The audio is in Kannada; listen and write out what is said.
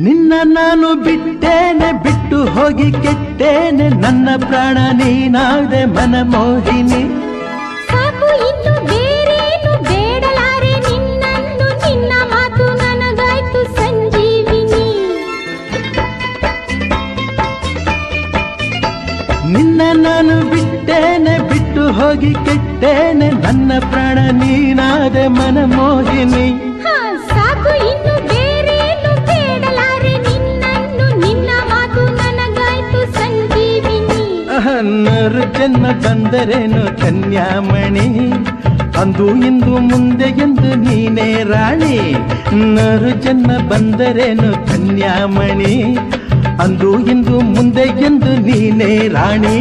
ನಿನ್ನ ನಾನು ಬಿಟ್ಟೇನೆ ಬಿಟ್ಟು ಹೋಗಿ ಕೆಟ್ಟೇನೆ ನನ್ನ ಪ್ರಾಣ ನೀನಾದೆ ಮನಮೋಹಿನಿ ಸಾಕು ಇನ್ನು ಬೇರೇನು ಬೇಡಲಾರೆ ನಿನ್ನನ್ನು ನಿನ್ನ ಮಾತು ನನಗಾಯ್ತು ಸಂಜೀವಿನಿ ನಿನ್ನ ನಾನು ಬಿಟ್ಟೇನೆ ಬಿಟ್ಟು ಹೋಗಿ ಕೆಟ್ಟೇನೆ ನನ್ನ ಪ್ರಾಣ ನೀನಾದೆ ಮನಮೋಹಿನಿ ಸಾಕು ಇನ್ನು ಬೇರೇನು ಬೇಡಲಾರೆ ನಿನ್ನನ್ನು ನಿನ್ನ ಮಾತು ನನಗಾಯ್ತು ಸಂಜೀವಿನಿ ನರು ಜನ್ಮ ಬಂದರೇನು ಕನ್ಯಾಮಣಿ ಅಂದು ಇಂದು ಮುಂದೆ ಎಂದು ನೀನೇ ರಾಣಿ ನರು ಜನ್ಮ ಬಂದರೇನು ಕನ್ಯಾಮಣಿ ಅಂದು ಇಂದು ಮುಂದೆ ಎಂದು ನೀನೇ ರಾಣಿ